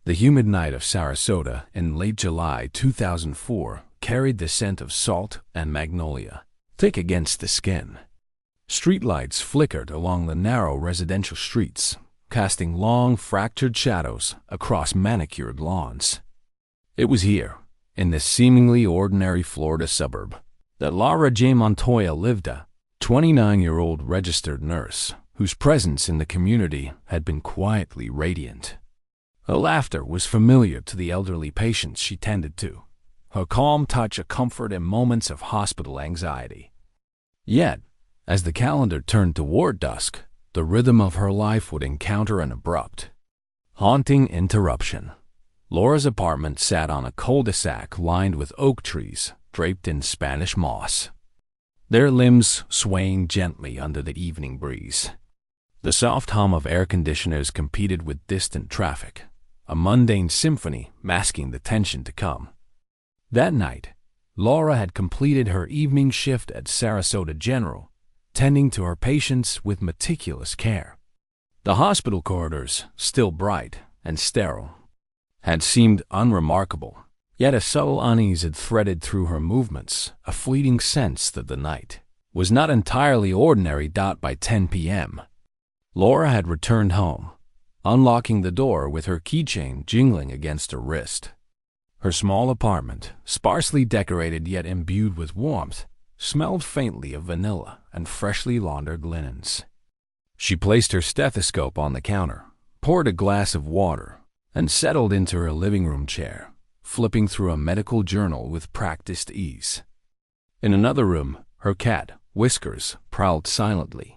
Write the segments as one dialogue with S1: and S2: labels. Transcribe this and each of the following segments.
S1: The humid night of Sarasota in late July 2004 carried the scent of salt and magnolia, thick against the skin. Streetlights flickered along the narrow residential streets, casting long, fractured shadows across manicured lawns. It was here, in this seemingly ordinary Florida suburb, that Laura J. Montoya lived, a 29-year-old registered nurse whose presence in the community had been quietly radiant. Her laughter was familiar to the elderly patients she tended to, her calm touch a comfort in moments of hospital anxiety. Yet, as the calendar turned toward dusk, the rhythm of her life would encounter an abrupt, haunting interruption. Laura's apartment sat on a cul-de-sac lined with oak trees draped in Spanish moss, their limbs swaying gently under the evening breeze. The soft hum of air conditioners competed with distant traffic, a mundane symphony masking the tension to come. That night, Laura had completed her evening shift at Sarasota General, tending to her patients with meticulous care. The hospital corridors, still bright and sterile, had seemed unremarkable, yet a subtle unease had threaded through her movements, a fleeting sense that the night was not entirely ordinary. By 10 p.m., Laura had returned home, unlocking the door with her keychain jingling against her wrist. Her small apartment, sparsely decorated yet imbued with warmth, smelled faintly of vanilla and freshly laundered linens. She placed her stethoscope on the counter, poured a glass of water, and settled into her living room chair, flipping through a medical journal with practiced ease. In another room, her cat, Whiskers, prowled silently,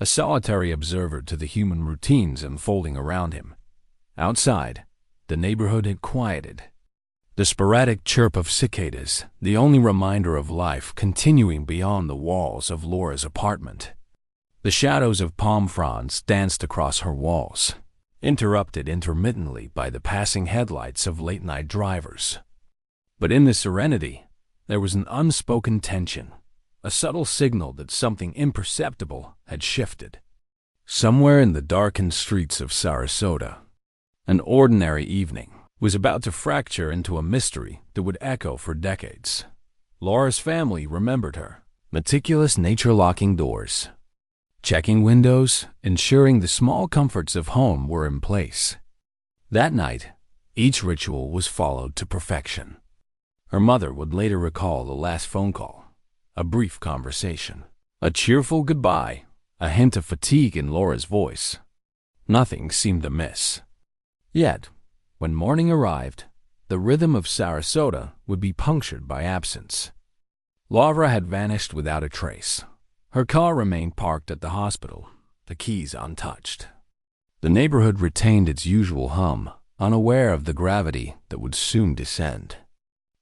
S1: a solitary observer to the human routines unfolding around him. Outside, the neighborhood had quieted, the sporadic chirp of cicadas, the only reminder of life continuing beyond the walls of Laura's apartment. The shadows of palm fronds danced across her walls, interrupted intermittently by the passing headlights of late-night drivers. But in the serenity, there was an unspoken tension, a subtle signal that something imperceptible had shifted. Somewhere in the darkened streets of Sarasota, an ordinary evening was about to fracture into a mystery that would echo for decades. Laura's family remembered her, meticulous nature-locking doors, checking windows, ensuring the small comforts of home were in place. That night, each ritual was followed to perfection. Her mother would later recall the last phone call, a brief conversation, a cheerful goodbye, a hint of fatigue in Laura's voice. Nothing seemed amiss. Yet, when morning arrived, the rhythm of Sarasota would be punctured by absence. Laura had vanished without a trace. Her car remained parked at the hospital, the keys untouched. The neighborhood retained its usual hum, unaware of the gravity that would soon descend.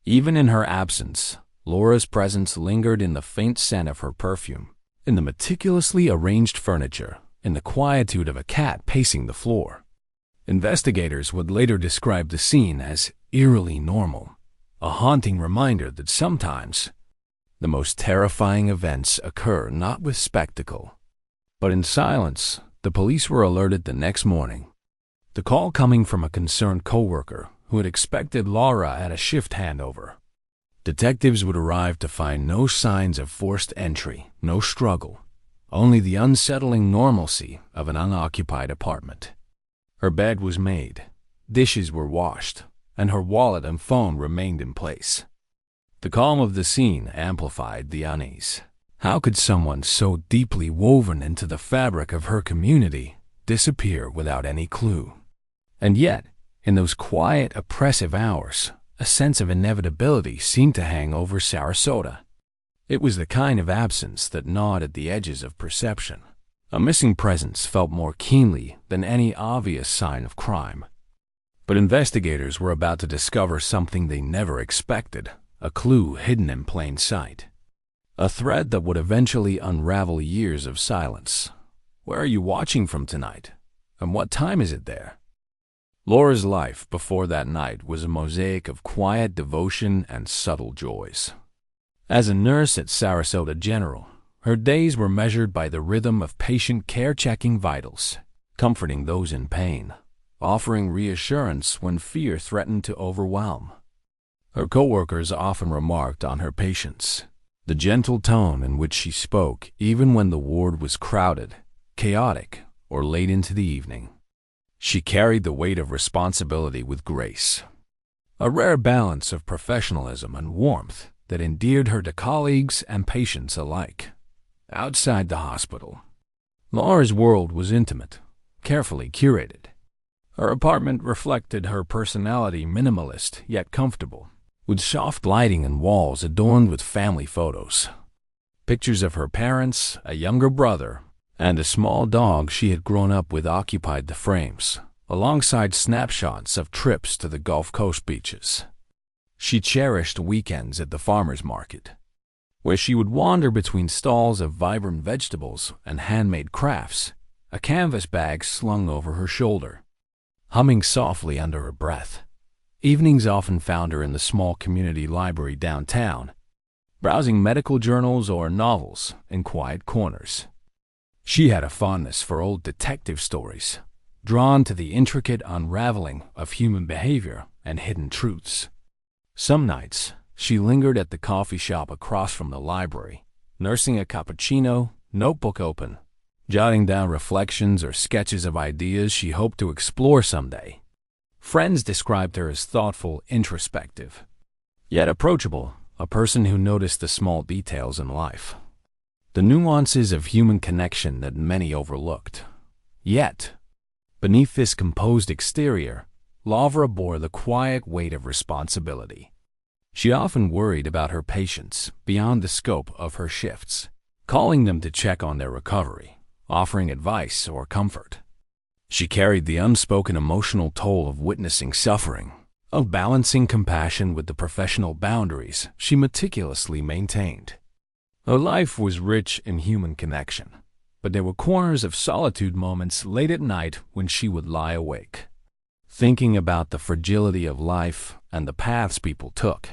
S1: Even in her absence, Laura's presence lingered in the faint scent of her perfume, in the meticulously arranged furniture, in the quietude of a cat pacing the floor. Investigators would later describe the scene as eerily normal, a haunting reminder that sometimes the most terrifying events occur not with spectacle, but in silence. The police were alerted the next morning, the call coming from a concerned coworker who had expected Laura at a shift handover. Detectives would arrive to find no signs of forced entry, no struggle, only the unsettling normalcy of an unoccupied apartment. Her bed was made, dishes were washed, and her wallet and phone remained in place. The calm of the scene amplified the unease. How could someone so deeply woven into the fabric of her community disappear without any clue? And yet, in those quiet, oppressive hours, a sense of inevitability seemed to hang over Sarasota. It was the kind of absence that gnawed at the edges of perception. A missing presence felt more keenly than any obvious sign of crime. But investigators were about to discover something they never expected, a clue hidden in plain sight. A thread that would eventually unravel years of silence. Where are you watching from tonight? And what time is it there? Laura's life before that night was a mosaic of quiet devotion and subtle joys. As a nurse at Sarasota General, her days were measured by the rhythm of patient care checking vitals, comforting those in pain, offering reassurance when fear threatened to overwhelm. Her coworkers often remarked on her patience, the gentle tone in which she spoke even when the ward was crowded, chaotic, or late into the evening. She carried the weight of responsibility with grace, a rare balance of professionalism and warmth that endeared her to colleagues and patients alike. Outside the hospital, Laura's world was intimate, carefully curated. Her apartment reflected her personality, minimalist yet comfortable, with soft lighting and walls adorned with family photos. Pictures of her parents, a younger brother, and a small dog she had grown up with occupied the frames, alongside snapshots of trips to the Gulf Coast beaches. She cherished weekends at the farmer's market, where she would wander between stalls of vibrant vegetables and handmade crafts, a canvas bag slung over her shoulder, humming softly under her breath. Evenings often found her in the small community library downtown, browsing medical journals or novels in quiet corners. She had a fondness for old detective stories, drawn to the intricate unraveling of human behavior and hidden truths. Some nights, she lingered at the coffee shop across from the library, nursing a cappuccino, notebook open, jotting down reflections or sketches of ideas she hoped to explore someday. Friends described her as thoughtful, introspective, yet approachable, a person who noticed the small details in life, the nuances of human connection that many overlooked. Yet, beneath this composed exterior, Laura bore the quiet weight of responsibility. She often worried about her patients beyond the scope of her shifts, calling them to check on their recovery, offering advice or comfort. She carried the unspoken emotional toll of witnessing suffering, of balancing compassion with the professional boundaries she meticulously maintained. Her life was rich in human connection, but there were corners of solitude, moments late at night when she would lie awake, thinking about the fragility of life and the paths people took,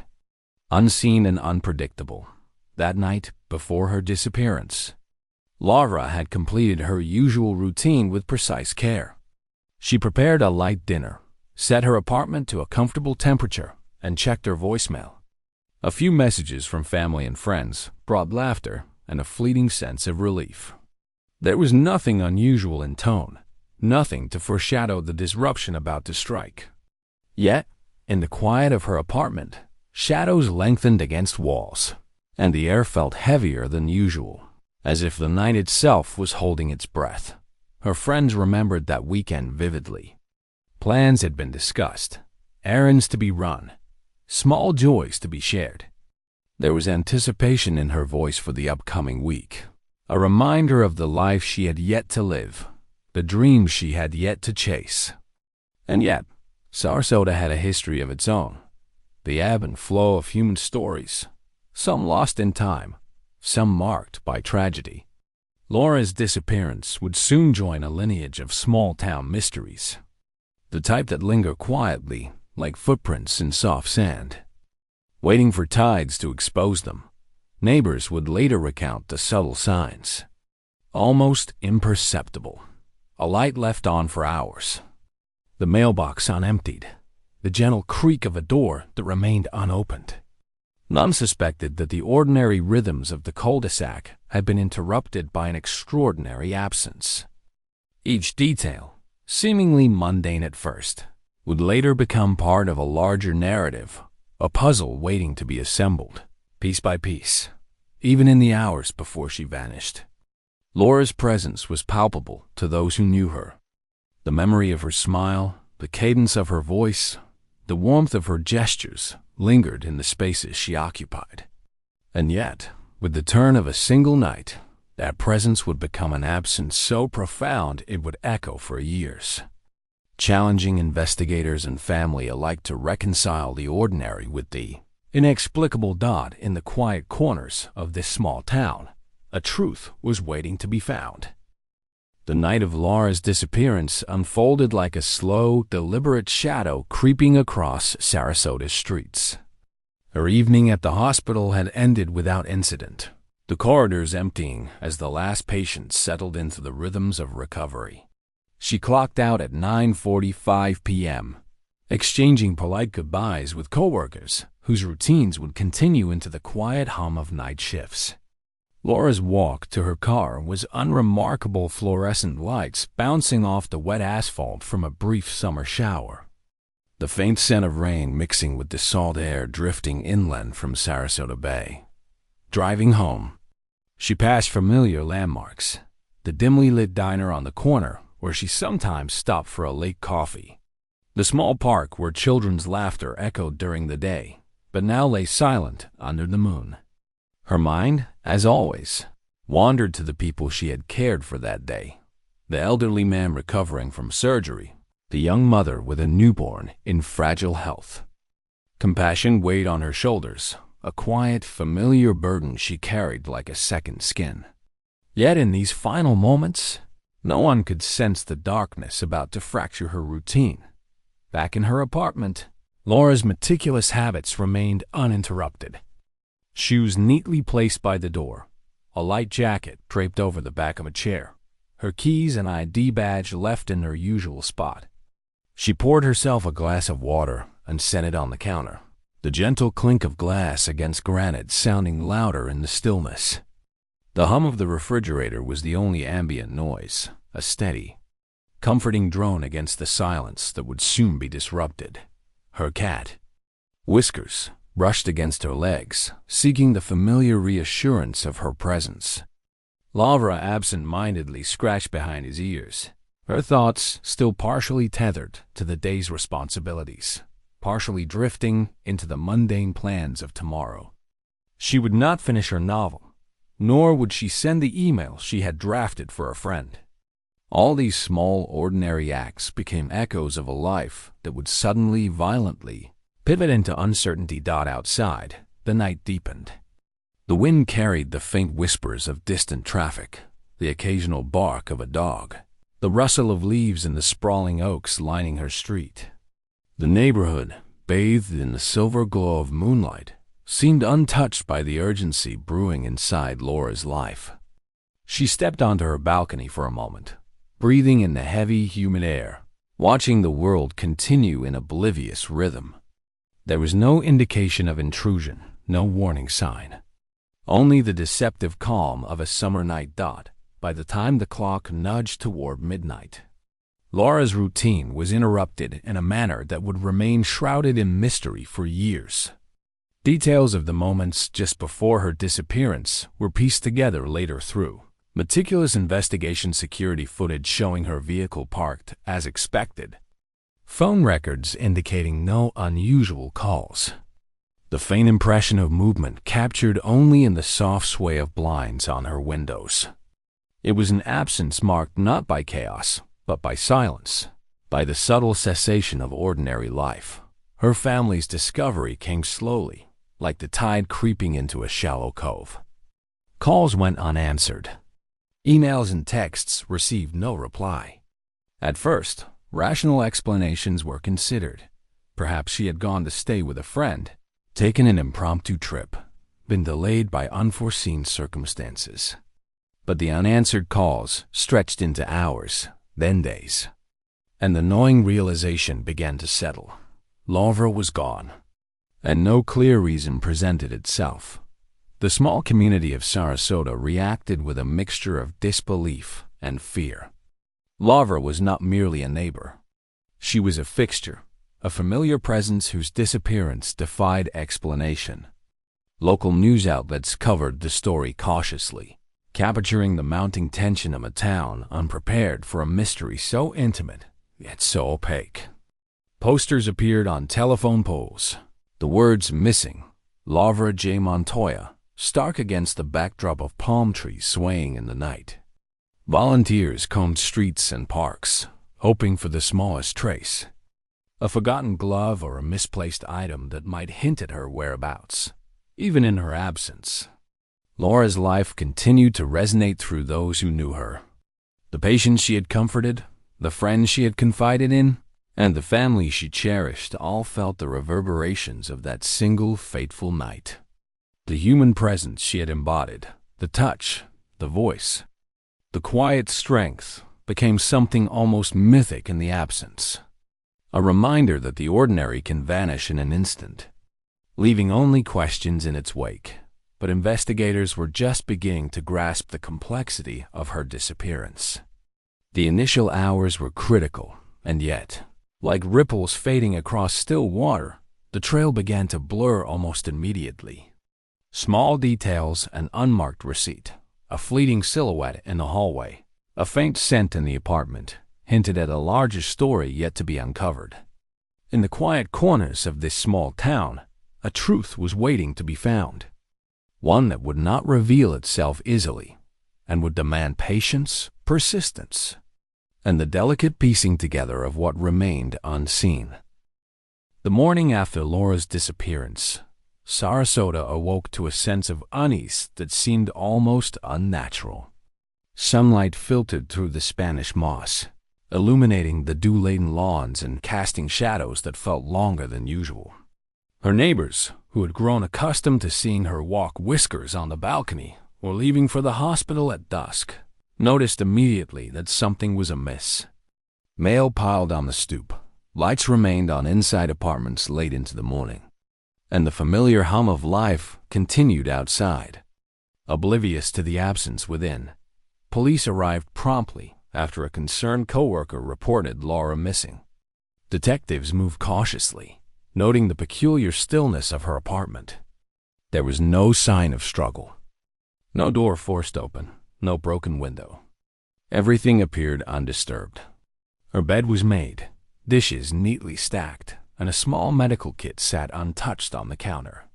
S1: unseen and unpredictable. That night, before her disappearance, Laura had completed her usual routine with precise care. She prepared a light dinner, set her apartment to a comfortable temperature, and checked her voicemail. A few messages from family and friends brought laughter and a fleeting sense of relief. There was nothing unusual in tone, nothing to foreshadow the disruption about to strike. Yet, in the quiet of her apartment, shadows lengthened against walls, and the air felt heavier than usual, as if the night itself was holding its breath. Her friends remembered that weekend vividly. Plans had been discussed, errands to be run, small joys to be shared. There was anticipation in her voice for the upcoming week, a reminder of the life she had yet to live, the dreams she had yet to chase. And yet, Sarasota had a history of its own, the ebb and flow of human stories, some lost in time, some marked by tragedy. Laura's disappearance would soon join a lineage of small-town mysteries, the type that linger quietly like footprints in soft sand, waiting for tides to expose them. Neighbors would later recount the subtle signs, almost imperceptible. A light left on for hours, the mailbox unemptied, the gentle creak of a door that remained unopened. None suspected that the ordinary rhythms of the cul-de-sac had been interrupted by an extraordinary absence. Each detail, seemingly mundane at first, would later become part of a larger narrative, a puzzle waiting to be assembled, piece by piece, even in the hours before she vanished. Laura's presence was palpable to those who knew her. The memory of her smile, the cadence of her voice, the warmth of her gestures lingered in the spaces she occupied. And yet, with the turn of a single night, that presence would become an absence so profound it would echo for years, challenging investigators and family alike to reconcile the ordinary with the inexplicable. In the quiet corners of this small town, a truth was waiting to be found. The night of Laura's disappearance unfolded like a slow, deliberate shadow creeping across Sarasota's streets. Her evening at the hospital had ended without incident, the corridors emptying as the last patient settled into the rhythms of recovery. She clocked out at 9:45 p.m., exchanging polite goodbyes with coworkers whose routines would continue into the quiet hum of night shifts. Laura's walk to her car was unremarkable, fluorescent lights bouncing off the wet asphalt from a brief summer shower. The faint scent of rain mixing with the salt air drifting inland from Sarasota Bay. Driving home, she passed familiar landmarks, the dimly lit diner on the corner where she sometimes stopped for a late coffee, the small park where children's laughter echoed during the day, but now lay silent under the moon. Her mind, as always, wandered to the people she had cared for that day, the elderly man recovering from surgery, the young mother with a newborn in fragile health. Compassion weighed on her shoulders, a quiet, familiar burden she carried like a second skin. Yet in these final moments, no one could sense the darkness about to fracture her routine. Back in her apartment, Laura's meticulous habits remained uninterrupted. Shoes neatly placed by the door, a light jacket draped over the back of a chair, her keys and ID badge left in their usual spot. She poured herself a glass of water and set it on the counter, the gentle clink of glass against granite sounding louder in the stillness. The hum of the refrigerator was the only ambient noise, a steady, comforting drone against the silence that would soon be disrupted. Her cat, Whiskers, brushed against her legs, seeking the familiar reassurance of her presence. Laura absent-mindedly scratched behind his ears, her thoughts still partially tethered to the day's responsibilities, partially drifting into the mundane plans of tomorrow. She would not finish her novel, nor would she send the email she had drafted for a friend. All these small, ordinary acts became echoes of a life that would suddenly, violently pivot into uncertainty. Outside, the night deepened. The wind carried the faint whispers of distant traffic, the occasional bark of a dog, the rustle of leaves in the sprawling oaks lining her street. The neighborhood, bathed in the silver glow of moonlight, seemed untouched by the urgency brewing inside Laura's life. She stepped onto her balcony for a moment, breathing in the heavy, humid air, watching the world continue in oblivious rhythm. There was no indication of intrusion, no warning sign. Only the deceptive calm of a summer night. By the time the clock nudged toward midnight, Laura's routine was interrupted in a manner that would remain shrouded in mystery for years. Details of the moments just before her disappearance were pieced together later through meticulous investigation security footage showing her vehicle parked as expected, phone records indicating no unusual calls, the faint impression of movement captured only in the soft sway of blinds on her windows. It was an absence marked not by chaos, but by silence, by the subtle cessation of ordinary life. Her family's discovery came slowly, like the tide creeping into a shallow cove. Calls went unanswered. Emails and texts received no reply. At first, rational explanations were considered. Perhaps she had gone to stay with a friend, taken an impromptu trip, been delayed by unforeseen circumstances. But the unanswered calls stretched into hours, then days, and the gnawing realization began to settle. Laura was gone, and no clear reason presented itself. The small community of Sarasota reacted with a mixture of disbelief and fear. Laura was not merely a neighbor. She was a fixture, a familiar presence whose disappearance defied explanation. Local news outlets covered the story cautiously, capturing the mounting tension of a town unprepared for a mystery so intimate, yet so opaque. Posters appeared on telephone poles, the words "Missing, Laura J. Montoya," stark against the backdrop of palm trees swaying in the night. Volunteers combed streets and parks, hoping for the smallest trace, a forgotten glove or a misplaced item that might hint at her whereabouts, even in her absence. Laura's life continued to resonate through those who knew her. The patients she had comforted, the friends she had confided in, and the family she cherished all felt the reverberations of that single fateful night. The human presence she had embodied, the touch, the voice, the quiet strength became something almost mythic in the absence. A reminder that the ordinary can vanish in an instant, leaving only questions in its wake. But investigators were just beginning to grasp the complexity of her disappearance. The initial hours were critical, and yet, like ripples fading across still water, the trail began to blur almost immediately. Small details, an unmarked receipt, a fleeting silhouette in the hallway, a faint scent in the apartment, hinted at a larger story yet to be uncovered. In the quiet corners of this small town, a truth was waiting to be found. One that would not reveal itself easily, and would demand patience, persistence, and the delicate piecing together of what remained unseen. The morning after Laura's disappearance, Sarasota awoke to a sense of unease that seemed almost unnatural. Sunlight filtered through the Spanish moss, illuminating the dew-laden lawns and casting shadows that felt longer than usual. Her neighbors, who had grown accustomed to seeing her walk whiskers on the balcony or leaving for the hospital at dusk, noticed immediately that something was amiss. Mail piled on the stoop, lights remained on inside apartments late into the morning, and the familiar hum of life continued outside. Oblivious to the absence within, police arrived promptly after a concerned coworker reported Laura missing. Detectives moved cautiously, noting the peculiar stillness of her apartment. There was no sign of struggle. No door forced open, no broken window. Everything appeared undisturbed. Her bed was made, dishes neatly stacked, and a small medical kit sat untouched on the counter.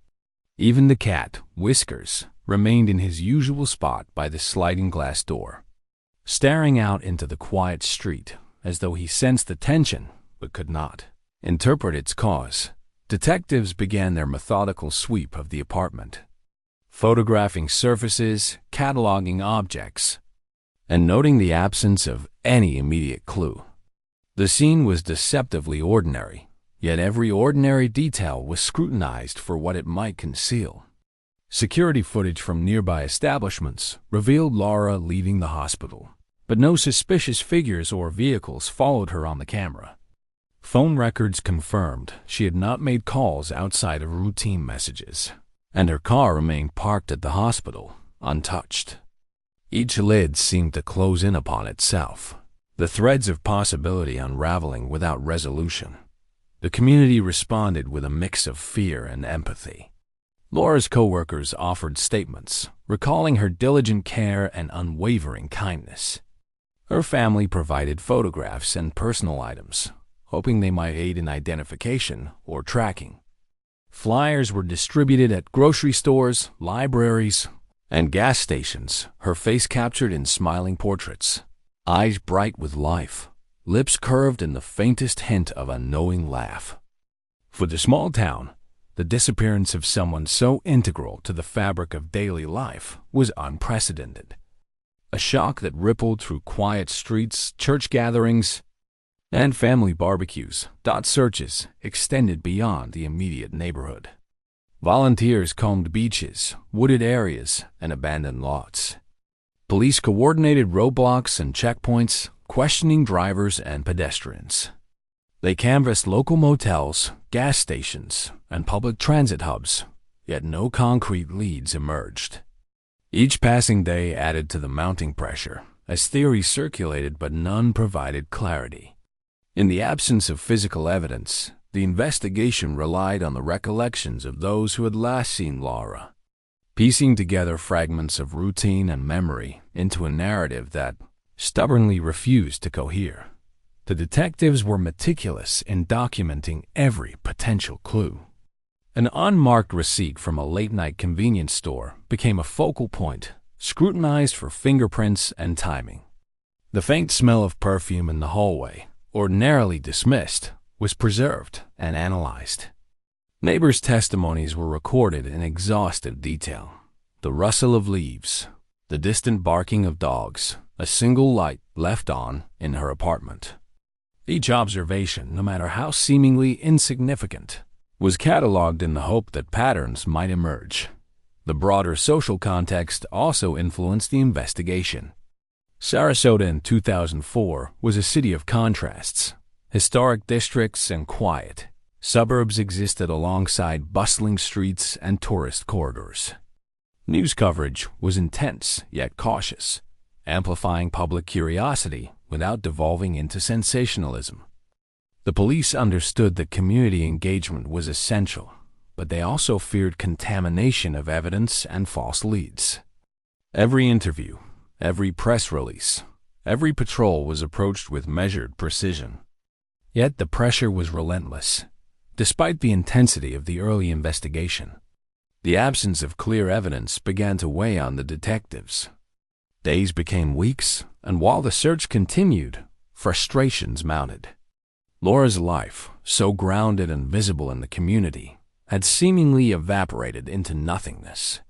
S1: Even the cat, Whiskers, remained in his usual spot by the sliding glass door, staring out into the quiet street as though he sensed the tension but could not interpret its cause. Detectives began their methodical sweep of the apartment, photographing surfaces, cataloging objects, and noting the absence of any immediate clue. The scene was deceptively ordinary, yet every ordinary detail was scrutinized for what it might conceal. Security footage from nearby establishments revealed Laura leaving the hospital, but no suspicious figures or vehicles followed her on the camera. Phone records confirmed she had not made calls outside of routine messages, and her car remained parked at the hospital, untouched. Each lid seemed to close in upon itself, the threads of possibility unraveling without resolution. The community responded with a mix of fear and empathy. Laura's co-workers offered statements, recalling her diligent care and unwavering kindness. Her family provided photographs and personal items, hoping they might aid in identification or tracking. Flyers were distributed at grocery stores, libraries, and gas stations, her face captured in smiling portraits, eyes bright with life, lips curved in the faintest hint of a knowing laugh. For the small town, the disappearance of someone so integral to the fabric of daily life was unprecedented. A shock that rippled through quiet streets, church gatherings, and family barbecues. Searches extended beyond the immediate neighborhood. Volunteers combed beaches, wooded areas, and abandoned lots. Police coordinated roadblocks and checkpoints, questioning drivers and pedestrians. They canvassed local motels, gas stations, and public transit hubs, yet no concrete leads emerged. Each passing day added to the mounting pressure, as theories circulated but none provided clarity. In the absence of physical evidence, the investigation relied on the recollections of those who had last seen Laura, piecing together fragments of routine and memory into a narrative that stubbornly refused to cohere. The detectives were meticulous in documenting every potential clue. An unmarked receipt from a late-night convenience store became a focal point, scrutinized for fingerprints and timing. The faint smell of perfume in the hallway, ordinarily dismissed, was preserved and analyzed. Neighbors' testimonies were recorded in exhaustive detail. The rustle of leaves, the distant barking of dogs, a single light left on in her apartment. Each observation, no matter how seemingly insignificant, was catalogued in the hope that patterns might emerge. The broader social context also influenced the investigation. Sarasota in 2004 was a city of contrasts. Historic districts and quiet suburbs existed alongside bustling streets and tourist corridors. News coverage was intense yet cautious, amplifying public curiosity without devolving into sensationalism. The police understood that community engagement was essential, but they also feared contamination of evidence and false leads. Every interview, every press release, every patrol was approached with measured precision. Yet the pressure was relentless. Despite the intensity of the early investigation, the absence of clear evidence began to weigh on the detectives. Days became weeks, and while the search continued, frustrations mounted. Laura's life, so grounded and visible in the community, had seemingly evaporated into nothingness.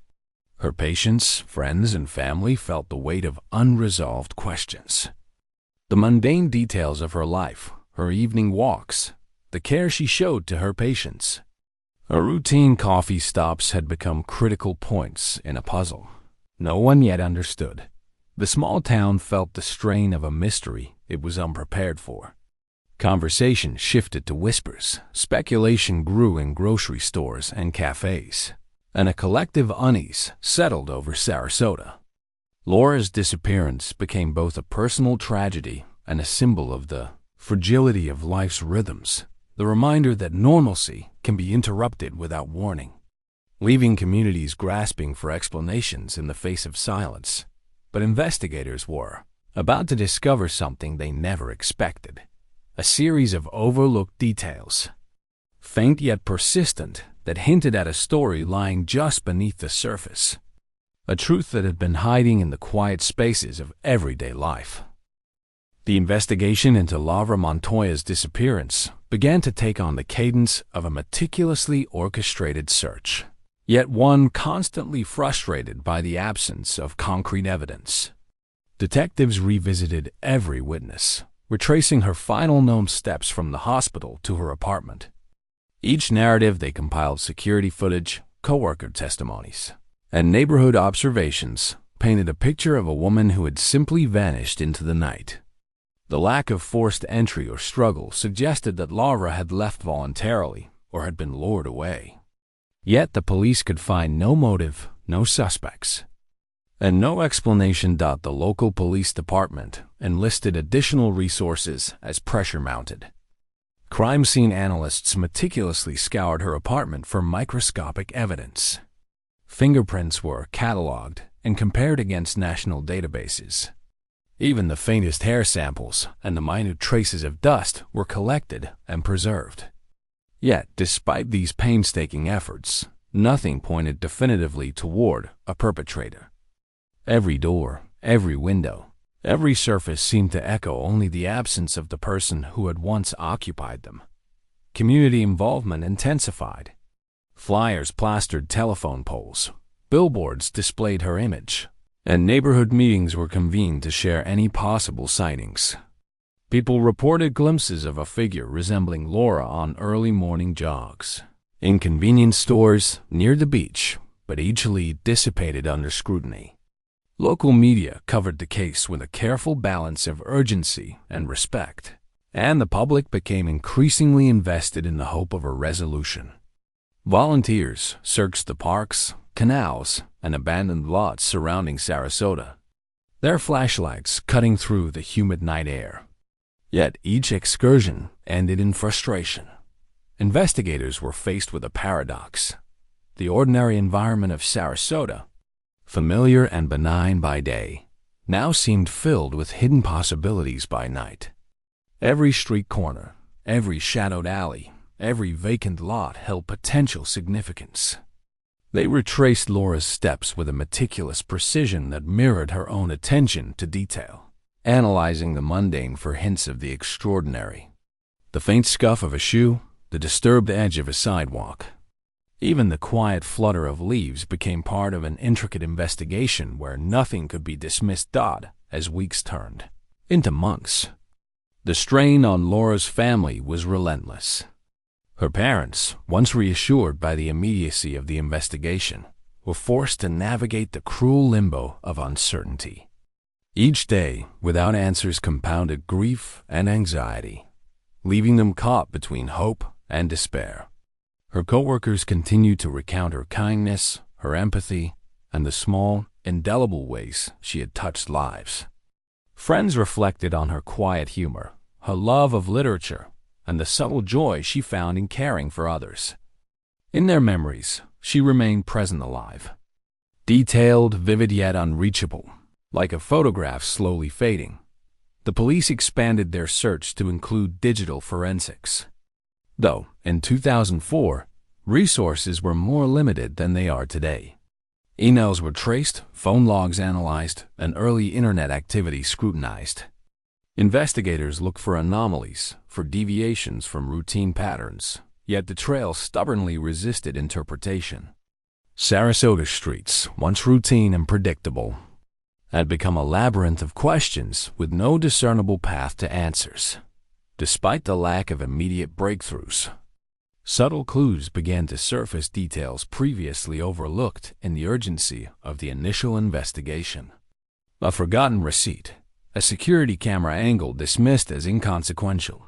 S1: Her patients, friends, and family felt the weight of unresolved questions. The mundane details of her life, her evening walks, the care she showed to her patients, her routine coffee stops had become critical points in a puzzle no one yet understood. The small town felt the strain of a mystery it was unprepared for. Conversation shifted to whispers, speculation grew in grocery stores and cafes, and a collective unease settled over Sarasota. Laura's disappearance became both a personal tragedy and a symbol of the fragility of life's rhythms, the reminder that normalcy can be interrupted without warning, leaving communities grasping for explanations in the face of silence. But investigators were about to discover something they never expected. A series of overlooked details, faint yet persistent, that hinted at a story lying just beneath the surface. A truth that had been hiding in the quiet spaces of everyday life. The investigation into Laura Montoya's disappearance began to take on the cadence of a meticulously orchestrated search, yet one constantly frustrated by the absence of concrete evidence. Detectives revisited every witness, retracing her final known steps from the hospital to her apartment. Each narrative they compiled security footage, coworker testimonies, and neighborhood observations painted a picture of a woman who had simply vanished into the night. The lack of forced entry or struggle suggested that Laura had left voluntarily or had been lured away. Yet the police could find no motive, no suspects, and no explanation. The local police department enlisted additional resources as pressure mounted. Crime scene analysts meticulously scoured her apartment for microscopic evidence. Fingerprints were cataloged and compared against national databases. Even the faintest hair samples and the minute traces of dust were collected and preserved. Yet, despite these painstaking efforts, nothing pointed definitively toward a perpetrator. Every door, every window, every surface seemed to echo only the absence of the person who had once occupied them. Community involvement intensified. Flyers plastered telephone poles, billboards displayed her image, and neighborhood meetings were convened to share any possible sightings. People reported glimpses of a figure resembling Laura on early morning jogs, in convenience stores near the beach, but each lead dissipated under scrutiny. Local media covered the case with a careful balance of urgency and respect, and the public became increasingly invested in the hope of a resolution. Volunteers searched the parks, canals, and abandoned lots surrounding Sarasota, their flashlights cutting through the humid night air. Yet each excursion ended in frustration. Investigators were faced with a paradox. The ordinary environment of Sarasota, familiar and benign by day, now seemed filled with hidden possibilities by night. Every street corner, every shadowed alley, every vacant lot held potential significance. They retraced Laura's steps with a meticulous precision that mirrored her own attention to detail, analyzing the mundane for hints of the extraordinary. The faint scuff of a shoe, the disturbed edge of a sidewalk, even the quiet flutter of leaves became part of an intricate investigation where nothing could be dismissed. As weeks turned into months, the strain on Laura's family was relentless. Her parents, once reassured by the immediacy of the investigation, were forced to navigate the cruel limbo of uncertainty. Each day, without answers, compounded grief and anxiety, leaving them caught between hope and despair. Her coworkers continued to recount her kindness, her empathy, and the small, indelible ways she had touched lives. Friends reflected on her quiet humor, her love of literature, and the subtle joy she found in caring for others. In their memories, she remained present, alive, detailed, vivid yet unreachable, like a photograph slowly fading. The police expanded their search to include digital forensics. Though, in 2004, resources were more limited than they are today. Emails were traced, phone logs analyzed, and early internet activity scrutinized. Investigators looked for anomalies, for deviations from routine patterns, yet the trail stubbornly resisted interpretation. Sarasota streets, once routine and predictable, had become a labyrinth of questions with no discernible path to answers. Despite the lack of immediate breakthroughs, subtle clues began to surface, details previously overlooked in the urgency of the initial investigation. A forgotten receipt, a security camera angle dismissed as inconsequential,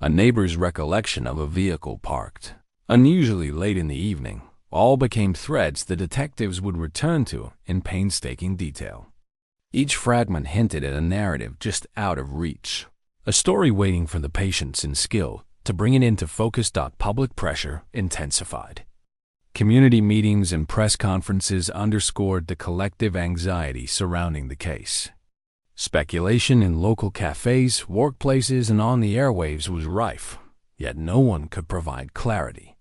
S1: a neighbor's recollection of a vehicle parked unusually late in the evening, all became threads the detectives would return to in painstaking detail. Each fragment hinted at a narrative just out of reach, a story waiting for the patience and skill to bring it into focus. Public pressure intensified. Community meetings and press conferences underscored the collective anxiety surrounding the case. Speculation in local cafes, workplaces, and on the airwaves was rife, yet no one could provide clarity.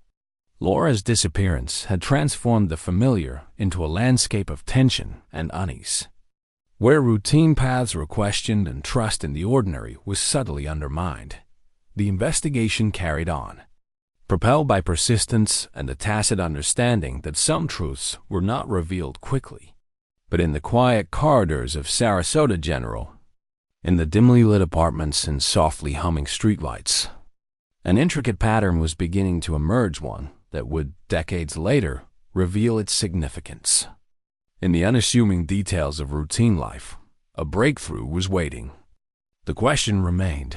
S1: Laura's disappearance had transformed the familiar into a landscape of tension and unease. Where routine paths were questioned and trust in the ordinary was subtly undermined, the investigation carried on, propelled by persistence and the tacit understanding that some truths were not revealed quickly, but in the quiet corridors of Sarasota General, in the dimly lit apartments and softly humming streetlights. An intricate pattern was beginning to emerge, one that would, decades later, reveal its significance. In the unassuming details of routine life, a breakthrough was waiting. The question remained,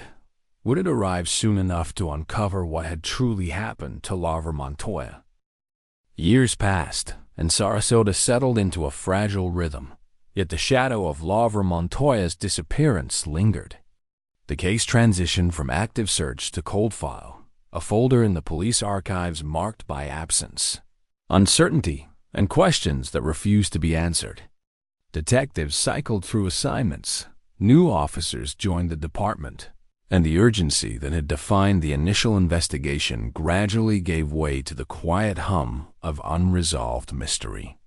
S1: would it arrive soon enough to uncover what had truly happened to Laura Montoya? Years passed, and Sarasota settled into a fragile rhythm, yet the shadow of Laura Montoya's disappearance lingered. The case transitioned from active search to cold file, a folder in the police archives marked by absence, uncertainty, and questions that refused to be answered. Detectives cycled through assignments, new officers joined the department, and the urgency that had defined the initial investigation gradually gave way to the quiet hum of unresolved mystery.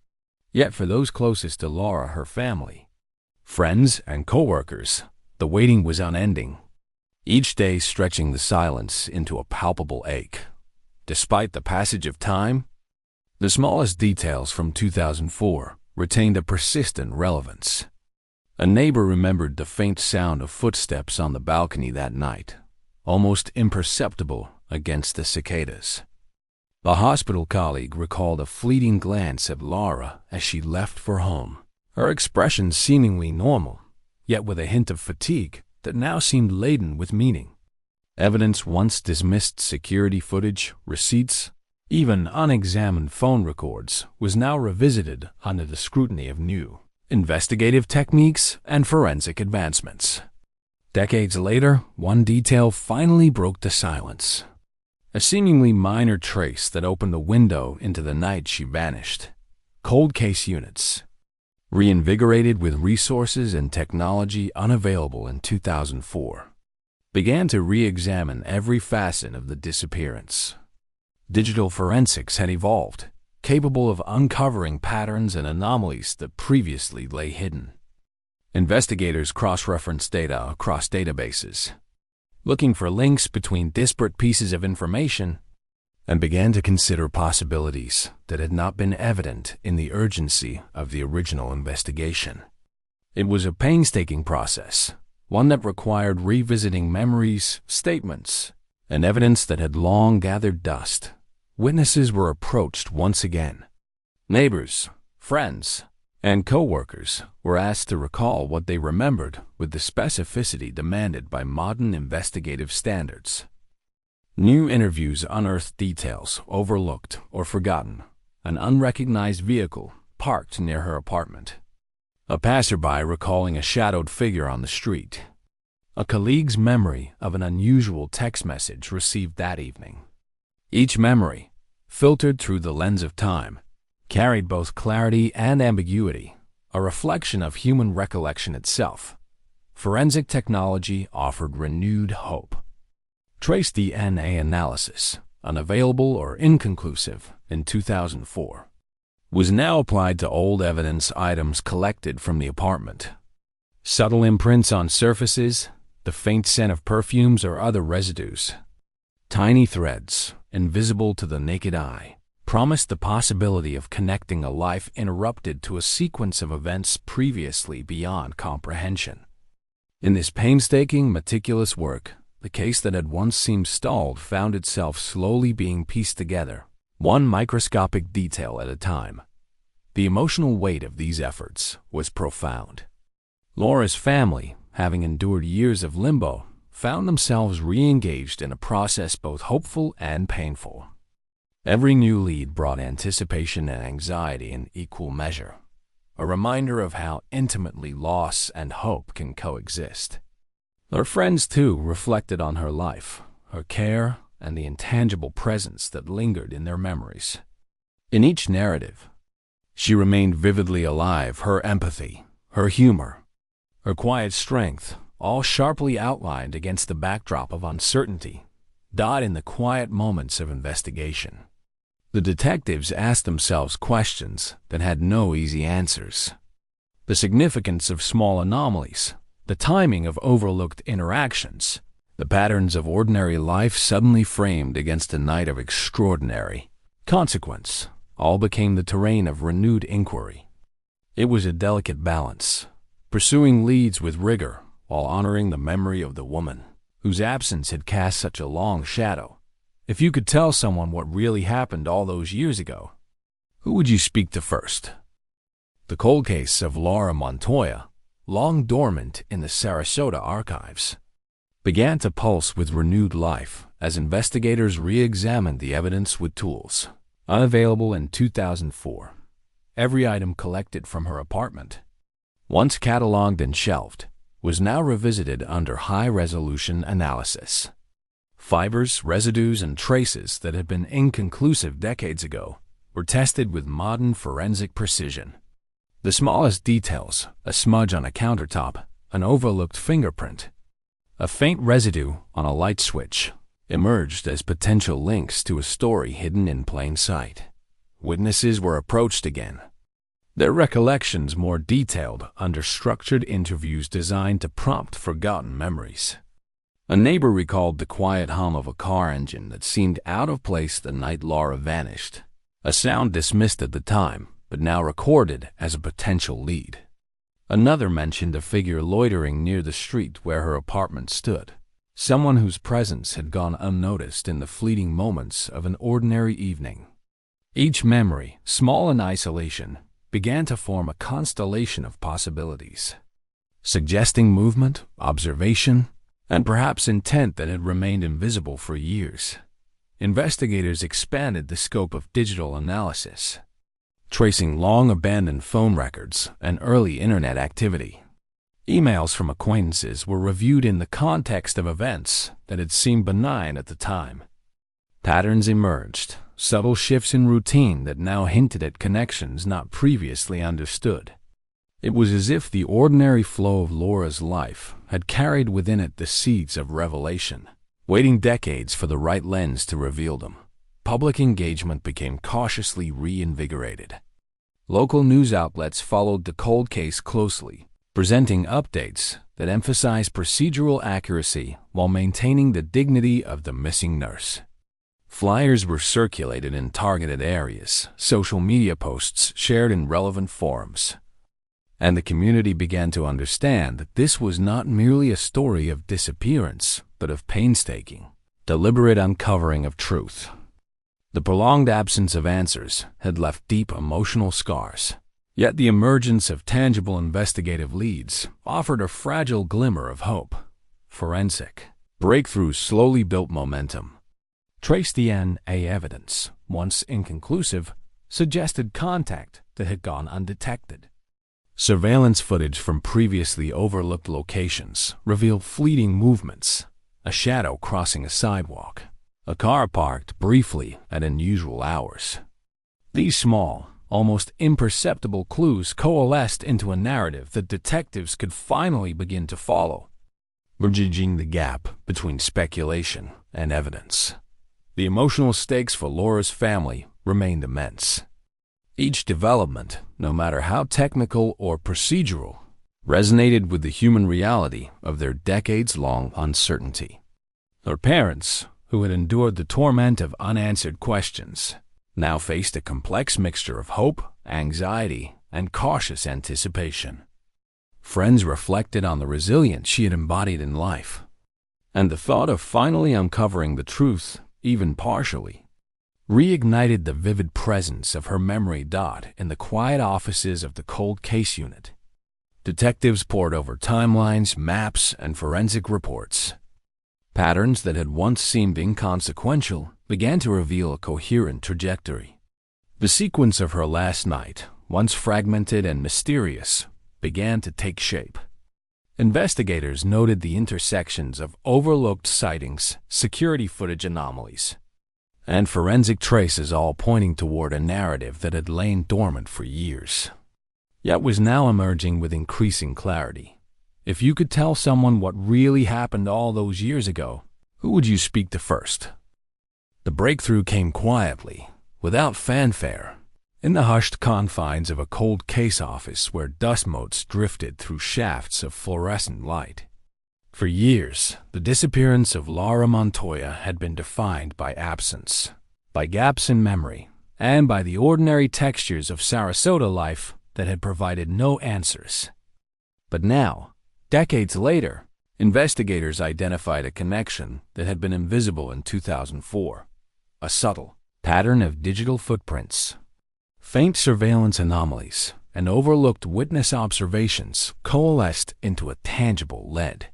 S1: Yet for those closest to Laura, her family, friends, and coworkers, the waiting was unending, each day stretching the silence into a palpable ache. Despite the passage of time, the smallest details from 2004 retained a persistent relevance. A neighbor remembered the faint sound of footsteps on the balcony that night, almost imperceptible against the cicadas. A hospital colleague recalled a fleeting glance at Laura as she left for home, her expression seemingly normal, yet with a hint of fatigue that now seemed laden with meaning. Evidence once dismissed, security footage, receipts, even unexamined phone records, was now revisited under the scrutiny of new investigative techniques and forensic advancements. Decades later, one detail finally broke the silence. A seemingly minor trace that opened a window into the night she vanished. Cold case units, reinvigorated with resources and technology unavailable in 2004, began to re-examine every facet of the disappearance. Digital forensics had evolved, capable of uncovering patterns and anomalies that previously lay hidden. Investigators cross-referenced data across databases, looking for links between disparate pieces of information, and began to consider possibilities that had not been evident in the urgency of the original investigation. It was a painstaking process, one that required revisiting memories, statements, and evidence that had long gathered dust. Witnesses were approached once again. Neighbors, friends, and co-workers were asked to recall what they remembered with the specificity demanded by modern investigative standards. New interviews unearthed details overlooked or forgotten: an unrecognized vehicle parked near her apartment, a passerby recalling a shadowed figure on the street, a colleague's memory of an unusual text message received that evening. Each memory, filtered through the lens of time, carried both clarity and ambiguity, a reflection of human recollection itself. Forensic technology offered renewed hope. Trace DNA analysis, unavailable or inconclusive in 2004, was now applied to old evidence items collected from the apartment. Subtle imprints on surfaces, the faint scent of perfumes or other residues, tiny threads, invisible to the naked eye, promised the possibility of connecting a life interrupted to a sequence of events previously beyond comprehension. In this painstaking, meticulous work, the case that had once seemed stalled found itself slowly being pieced together, one microscopic detail at a time. The emotional weight of these efforts was profound. Laura's family, having endured years of limbo, found themselves re-engaged in a process both hopeful and painful. Every new lead brought anticipation and anxiety in equal measure, a reminder of how intimately loss and hope can coexist. Her friends, too, reflected on her life, her care, and the intangible presence that lingered in their memories. In each narrative, she remained vividly alive: her empathy, her humor, her quiet strength, all sharply outlined against the backdrop of uncertainty, died in the quiet moments of investigation. The detectives asked themselves questions that had no easy answers. The significance of small anomalies, the timing of overlooked interactions, the patterns of ordinary life suddenly framed against a night of extraordinary consequence, all became the terrain of renewed inquiry. It was a delicate balance, pursuing leads with rigor while honoring the memory of the woman whose absence had cast such a long shadow. If you could tell someone what really happened all those years ago, who would you speak to first? The cold case of Laura Montoya, long dormant in the Sarasota archives, began to pulse with renewed life as investigators re-examined the evidence with tools unavailable in 2004. Every item collected from her apartment, once cataloged and shelved, was now revisited under high-resolution analysis. Fibers, residues, and traces that had been inconclusive decades ago were tested with modern forensic precision. The smallest details, a smudge on a countertop, an overlooked fingerprint, a faint residue on a light switch, emerged as potential links to a story hidden in plain sight. Witnesses were approached again, their recollections more detailed under structured interviews designed to prompt forgotten memories. A neighbor recalled the quiet hum of a car engine that seemed out of place the night Laura vanished, a sound dismissed at the time, but now recorded as a potential lead. Another mentioned a figure loitering near the street where her apartment stood, someone whose presence had gone unnoticed in the fleeting moments of an ordinary evening. Each memory, small in isolation, began to form a constellation of possibilities, suggesting movement, observation, and perhaps intent that had remained invisible for years. Investigators expanded the scope of digital analysis, tracing long-abandoned phone records and early internet activity. Emails from acquaintances were reviewed in the context of events that had seemed benign at the time. Patterns emerged, subtle shifts in routine that now hinted at connections not previously understood. It was as if the ordinary flow of Laura's life had carried within it the seeds of revelation, waiting decades for the right lens to reveal them. Public engagement became cautiously reinvigorated. Local news outlets followed the cold case closely, presenting updates that emphasized procedural accuracy while maintaining the dignity of the missing nurse. Flyers were circulated in targeted areas, social media posts shared in relevant forums, and the community began to understand that this was not merely a story of disappearance, but of painstaking, deliberate uncovering of truth. The prolonged absence of answers had left deep emotional scars. Yet the emergence of tangible investigative leads offered a fragile glimmer of hope. Forensic breakthroughs slowly built momentum. Trace DNA evidence, once inconclusive, suggested contact that had gone undetected. Surveillance footage from previously overlooked locations revealed fleeting movements, a shadow crossing a sidewalk, a car parked briefly at unusual hours. These small, almost imperceptible clues coalesced into a narrative that detectives could finally begin to follow, bridging the gap between speculation and evidence. The emotional stakes for Laura's family remained immense. Each development, no matter how technical or procedural, resonated with the human reality of their decades-long uncertainty. Her parents, who had endured the torment of unanswered questions, now faced a complex mixture of hope, anxiety, and cautious anticipation. Friends reflected on the resilience she had embodied in life, and the thought of finally uncovering the truth, even partially, reignited the vivid presence of her memory. In the quiet offices of the cold case unit, detectives pored over timelines, maps, and forensic reports. Patterns that had once seemed inconsequential began to reveal a coherent trajectory. The sequence of her last night, once fragmented and mysterious, began to take shape. Investigators noted the intersections of overlooked sightings, security footage anomalies, and forensic traces, all pointing toward a narrative that had lain dormant for years, yet was now emerging with increasing clarity. If you could tell someone what really happened all those years ago, who would you speak to first? The breakthrough came quietly, without fanfare, in the hushed confines of a cold case office where dust motes drifted through shafts of fluorescent light. For years, the disappearance of Laura Montoya had been defined by absence, by gaps in memory, and by the ordinary textures of Sarasota life that had provided no answers. But now, decades later, investigators identified a connection that had been invisible in 2004, a subtle pattern of digital footprints. Faint surveillance anomalies and overlooked witness observations coalesced into a tangible lead.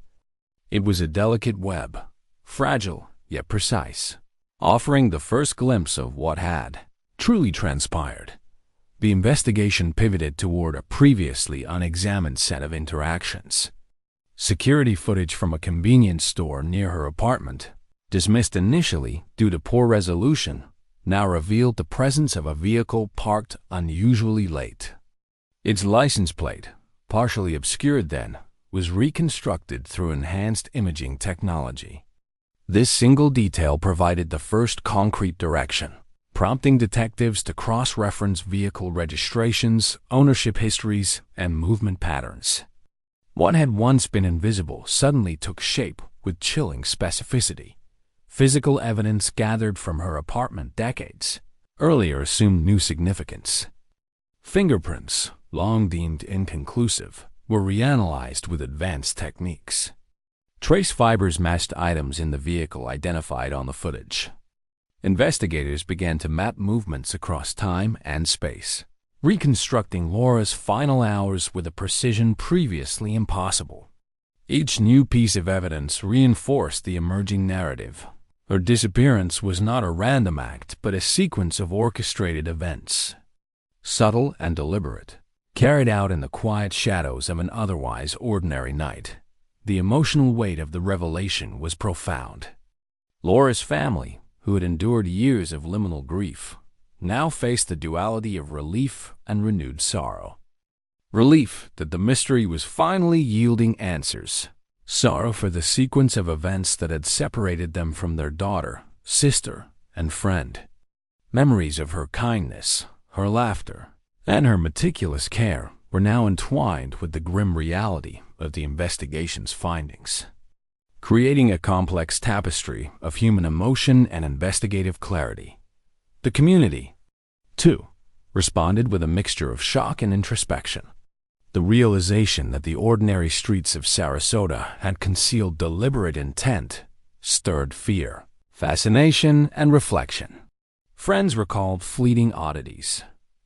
S1: It was a delicate web, fragile yet precise, offering the first glimpse of what had truly transpired. The investigation pivoted toward a previously unexamined set of interactions. Security footage from a convenience store near her apartment, dismissed initially due to poor resolution, now revealed the presence of a vehicle parked unusually late. Its license plate, partially obscured then, was reconstructed through enhanced imaging technology. This single detail provided the first concrete direction, prompting detectives to cross-reference vehicle registrations, ownership histories, and movement patterns. What had once been invisible suddenly took shape with chilling specificity. Physical evidence gathered from her apartment decades earlier assumed new significance. Fingerprints, long deemed inconclusive, were reanalyzed with advanced techniques. Trace fibers matched items in the vehicle identified on the footage. Investigators began to map movements across time and space, reconstructing Laura's final hours with a precision previously impossible. Each new piece of evidence reinforced the emerging narrative. Her disappearance was not a random act, but a sequence of orchestrated events, subtle and deliberate, carried out in the quiet shadows of an otherwise ordinary night. The emotional weight of the revelation was profound. Laura's family, who had endured years of liminal grief, now faced the duality of relief and renewed sorrow. Relief that the mystery was finally yielding answers. Sorrow for the sequence of events that had separated them from their daughter, sister, and friend. Memories of her kindness, her laughter, and her meticulous care were now entwined with the grim reality of the investigation's findings, creating a complex tapestry of human emotion and investigative clarity. The community, too, responded with a mixture of shock and introspection. The realization that the ordinary streets of Sarasota had concealed deliberate intent stirred fear, fascination, and reflection. Friends recalled fleeting oddities,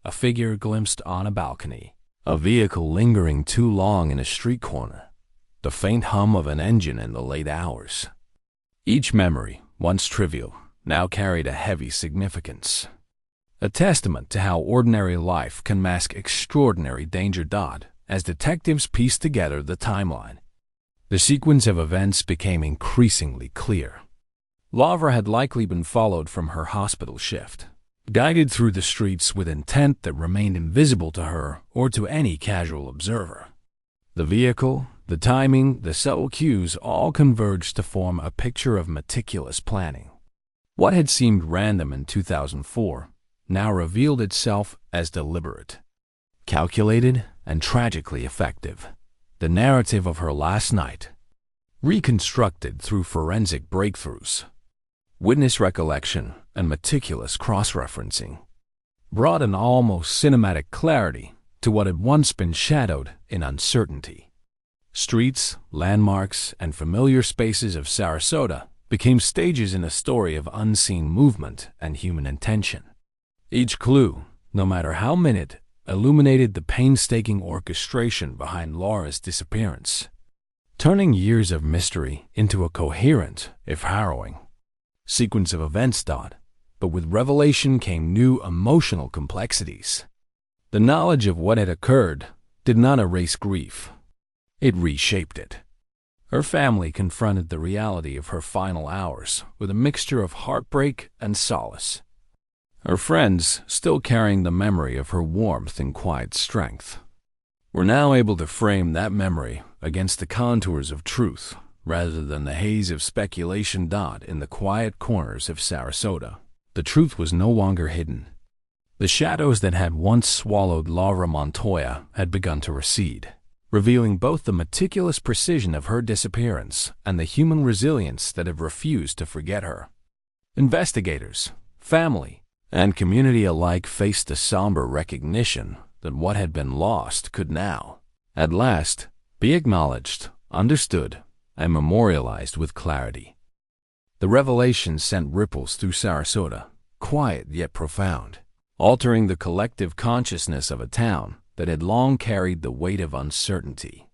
S1: a figure glimpsed on a balcony, a vehicle lingering too long in a street corner, the faint hum of an engine in the late hours. Each memory, once trivial, now carried a heavy significance. A testament to how ordinary life can mask extraordinary danger. As detectives pieced together the timeline, the sequence of events became increasingly clear. Laura had likely been followed from her hospital shift, guided through the streets with intent that remained invisible to her or to any casual observer. The vehicle, the timing, the subtle cues all converged to form a picture of meticulous planning. What had seemed random in 2004 now revealed itself as deliberate, calculated, and tragically effective. The narrative of her last night, reconstructed through forensic breakthroughs, witness recollection, and meticulous cross-referencing, brought an almost cinematic clarity to what had once been shadowed in uncertainty. Streets, landmarks, and familiar spaces of Sarasota became stages in a story of unseen movement and human intention. Each clue, no matter how minute, illuminated the painstaking orchestration behind Laura's disappearance, turning years of mystery into a coherent, if harrowing, sequence of events. But with revelation came new emotional complexities. The knowledge of what had occurred did not erase grief. It reshaped it. Her family confronted the reality of her final hours with a mixture of heartbreak and solace. Her friends, still carrying the memory of her warmth and quiet strength, were now able to frame that memory against the contours of truth rather than the haze of speculation. In the quiet corners of Sarasota, the truth was no longer hidden. The shadows that had once swallowed Laura Montoya had begun to recede, revealing both the meticulous precision of her disappearance and the human resilience that had refused to forget her. Investigators, family, and community alike faced the somber recognition that what had been lost could now, at last, be acknowledged, understood, and memorialized with clarity. The revelation sent ripples through Sarasota, quiet yet profound, altering the collective consciousness of a town that had long carried the weight of uncertainty.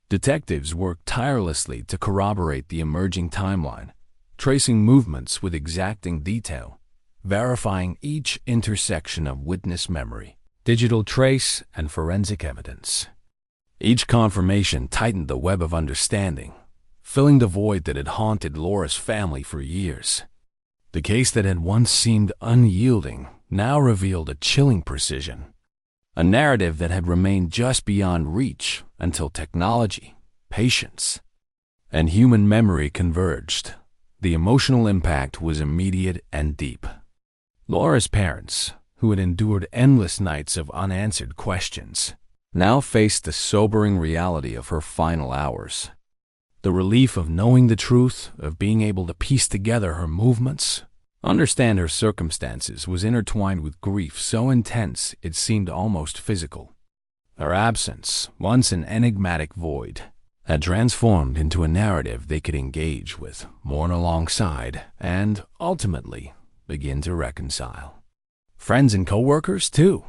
S1: Detectives worked tirelessly to corroborate the emerging timeline, tracing movements with exacting detail, verifying each intersection of witness memory, digital trace, and forensic evidence. Each confirmation tightened the web of understanding, filling the void that had haunted Laura's family for years. The case that had once seemed unyielding now revealed a chilling precision, a narrative that had remained just beyond reach until technology, patience, and human memory converged. The emotional impact was immediate and deep. Laura's parents, who had endured endless nights of unanswered questions, now faced the sobering reality of her final hours. The relief of knowing the truth, of being able to piece together her movements, understand her circumstances, was intertwined with grief so intense it seemed almost physical. Her absence, once an enigmatic void, had transformed into a narrative they could engage with, mourn alongside, and, ultimately, begin to reconcile. Friends and co-workers, too,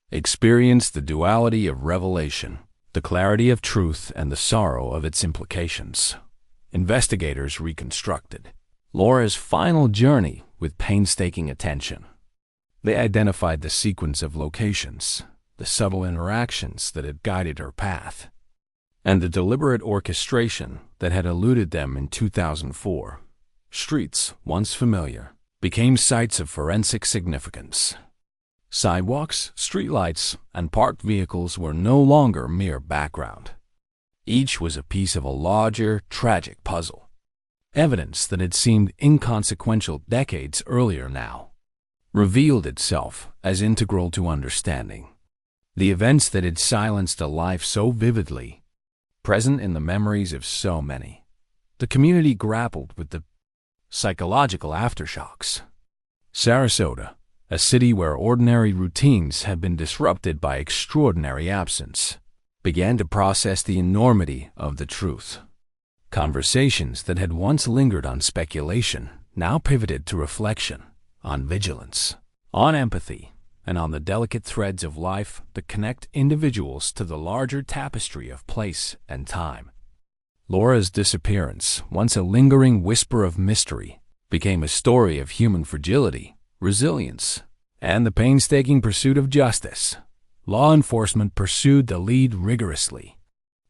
S1: experienced the duality of revelation, the clarity of truth and the sorrow of its implications. Investigators reconstructed Laura's final journey with painstaking attention. They identified the sequence of locations, the subtle interactions that had guided her path, and the deliberate orchestration that had eluded them in 2004. Streets, once familiar, became sites of forensic significance. Sidewalks, streetlights, and parked vehicles were no longer mere background. Each was a piece of a larger, tragic puzzle. Evidence that had seemed inconsequential decades earlier now revealed itself as integral to understanding. The events that had silenced a life so vividly, present in the memories of so many. The community grappled with the psychological aftershocks. Sarasota, a city where ordinary routines had been disrupted by extraordinary absence, began to process the enormity of the truth. Conversations that had once lingered on speculation now pivoted to reflection, on vigilance, on empathy, and on the delicate threads of life that connect individuals to the larger tapestry of place and time. Laura's disappearance, once a lingering whisper of mystery, became a story of human fragility, resilience, and the painstaking pursuit of justice. Law enforcement pursued the lead rigorously,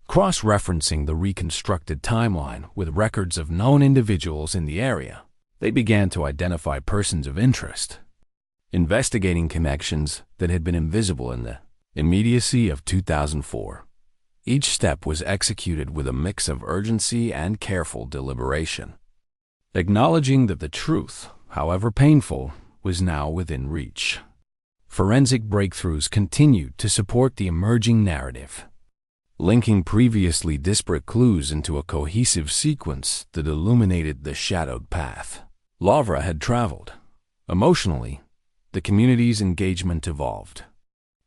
S1: cross-referencing the reconstructed timeline with records of known individuals in the area. They began to identify persons of interest, investigating connections that had been invisible in the immediacy of 2004. Each step was executed with a mix of urgency and careful deliberation, acknowledging that the truth, however painful, was now within reach. Forensic breakthroughs continued to support the emerging narrative, linking previously disparate clues into a cohesive sequence that illuminated the shadowed path Laura had traveled. Emotionally, the community's engagement evolved.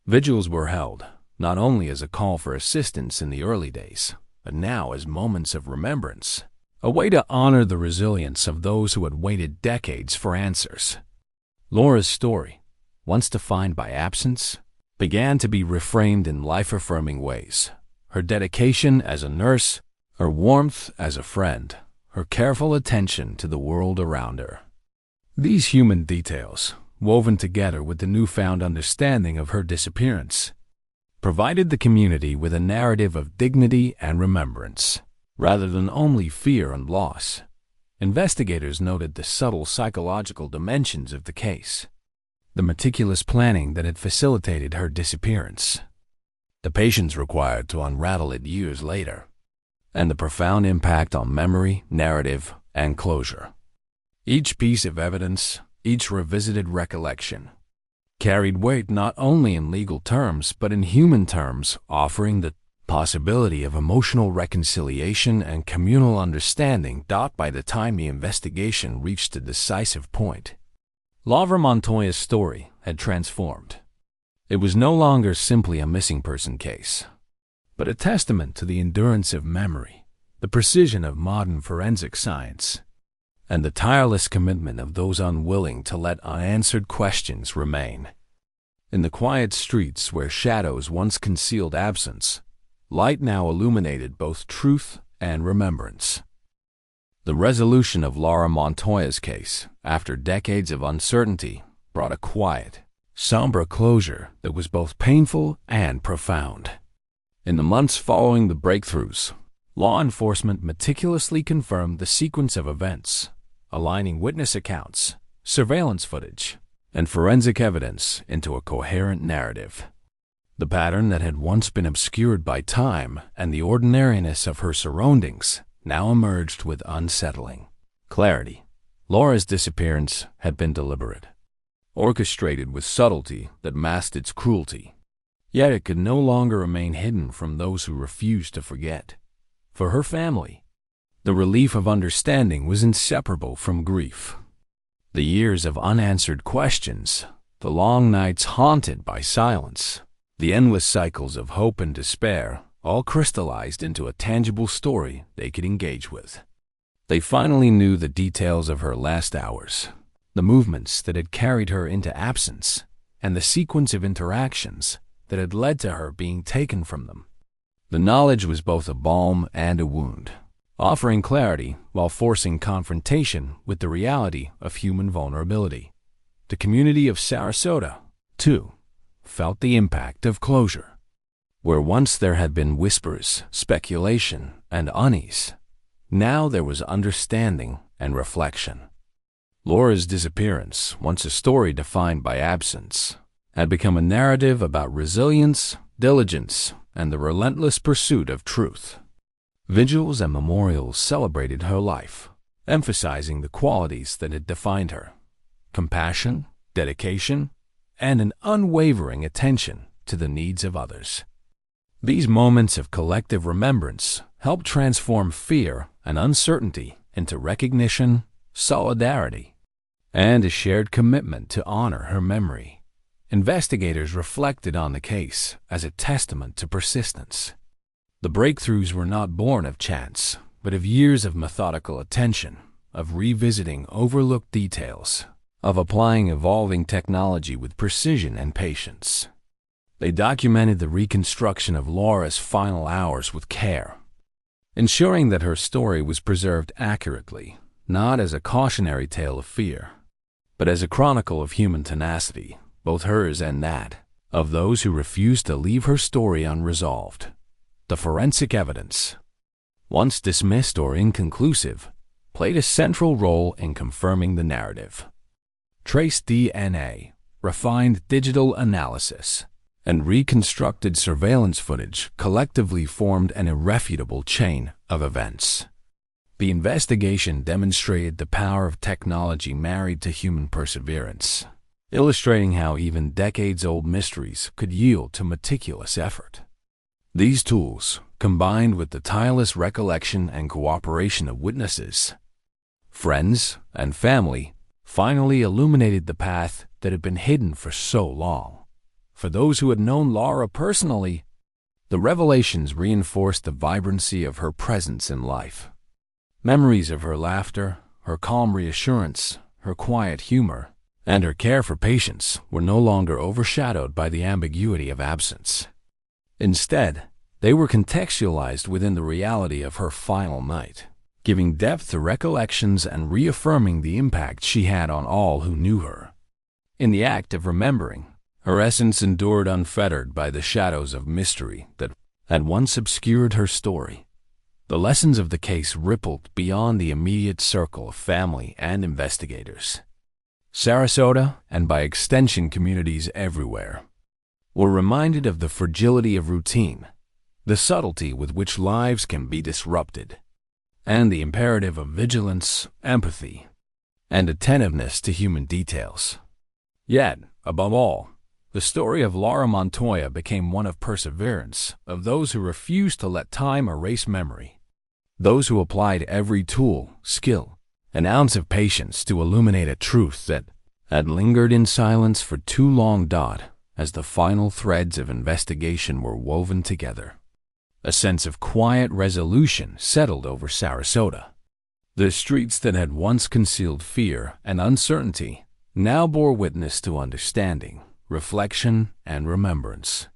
S1: Vigils were held, not only as a call for assistance in the early days, but now as moments of remembrance, a way to honor the resilience of those who had waited decades for answers. Laura's story, once defined by absence, began to be reframed in life-affirming ways. Her dedication as a nurse, her warmth as a friend, her careful attention to the world around her. These human details, woven together with the newfound understanding of her disappearance, provided the community with a narrative of dignity and remembrance, rather than only fear and loss. Investigators noted the subtle psychological dimensions of the case, the meticulous planning that had facilitated her disappearance, the patience required to unravel it years later, and the profound impact on memory, narrative, and closure. Each piece of evidence, each revisited recollection, carried weight not only in legal terms but in human terms, offering the possibility of emotional reconciliation and communal understanding. By the time the investigation reached a decisive point, Laura Montoya's story had transformed. It was no longer simply a missing person case, but a testament to the endurance of memory, the precision of modern forensic science, and the tireless commitment of those unwilling to let unanswered questions remain. In the quiet streets where shadows once concealed absence, light now illuminated both truth and remembrance. The resolution of Laura Montoya's case, after decades of uncertainty, brought a quiet, somber closure that was both painful and profound. In the months following the breakthroughs, law enforcement meticulously confirmed the sequence of events, aligning witness accounts, surveillance footage, and forensic evidence into a coherent narrative. The pattern that had once been obscured by time and the ordinariness of her surroundings now emerged with unsettling clarity. Laura's disappearance had been deliberate, orchestrated with subtlety that masked its cruelty. Yet it could no longer remain hidden from those who refused to forget. For her family, the relief of understanding was inseparable from grief. The years of unanswered questions, the long nights haunted by silence, the endless cycles of hope and despair, all crystallized into a tangible story they could engage with. They finally knew the details of her last hours, the movements that had carried her into absence, and the sequence of interactions that had led to her being taken from them. The knowledge was both a balm and a wound, offering clarity while forcing confrontation with the reality of human vulnerability. The community of Sarasota, too, felt the impact of closure. Where once there had been whispers, speculation, and unease, now there was understanding and reflection. Laura's disappearance, once a story defined by absence, had become a narrative about resilience, diligence, and the relentless pursuit of truth. Vigils and memorials celebrated her life, emphasizing the qualities that had defined her: compassion, dedication, and an unwavering attention to the needs of others. These moments of collective remembrance helped transform fear and uncertainty into recognition, solidarity, and a shared commitment to honor her memory. Investigators reflected on the case as a testament to persistence. The breakthroughs were not born of chance, but of years of methodical attention, of revisiting overlooked details, of applying evolving technology with precision and patience. They documented the reconstruction of Laura's final hours with care, ensuring that her story was preserved accurately, not as a cautionary tale of fear, but as a chronicle of human tenacity, both hers and that of those who refused to leave her story unresolved. The forensic evidence, once dismissed or inconclusive, played a central role in confirming the narrative. Trace DNA, refined digital analysis, and reconstructed surveillance footage collectively formed an irrefutable chain of events. The investigation demonstrated the power of technology married to human perseverance, illustrating how even decades-old mysteries could yield to meticulous effort. These tools, combined with the tireless recollection and cooperation of witnesses, friends, and family, finally illuminated the path that had been hidden for so long. For those who had known Laura personally, the revelations reinforced the vibrancy of her presence in life. Memories of her laughter, her calm reassurance, her quiet humor, and her care for patients were no longer overshadowed by the ambiguity of absence. Instead, they were contextualized within the reality of her final night, giving depth to recollections and reaffirming the impact she had on all who knew her. In the act of remembering, her essence endured unfettered by the shadows of mystery that had once obscured her story. The lessons of the case rippled beyond the immediate circle of family and investigators. Sarasota, and by extension communities everywhere, were reminded of the fragility of routine, the subtlety with which lives can be disrupted, and the imperative of vigilance, empathy, and attentiveness to human details. Yet, above all, the story of Laura Montoya became one of perseverance, of those who refused to let time erase memory, those who applied every tool, skill, an ounce of patience to illuminate a truth that had lingered in silence for too long. As the final threads of investigation were woven together, a sense of quiet resolution settled over Sarasota. The streets that had once concealed fear and uncertainty now bore witness to understanding, reflection, and remembrance.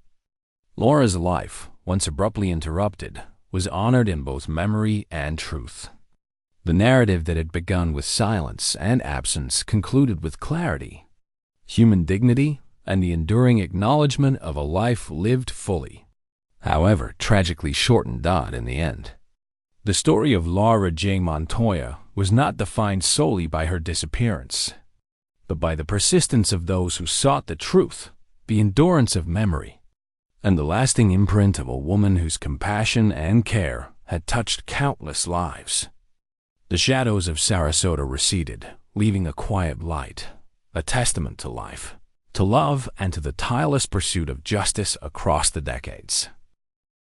S1: Laura's life, once abruptly interrupted, was honored in both memory and truth. The narrative that had begun with silence and absence concluded with clarity, human dignity, and the enduring acknowledgement of a life lived fully, however tragically shortened in the end. The story of Laura J. Montoya was not defined solely by her disappearance, but by the persistence of those who sought the truth, the endurance of memory, and the lasting imprint of a woman whose compassion and care had touched countless lives. The shadows of Sarasota receded, leaving a quiet light, a testament to life, to love, and to the tireless pursuit of justice across the decades.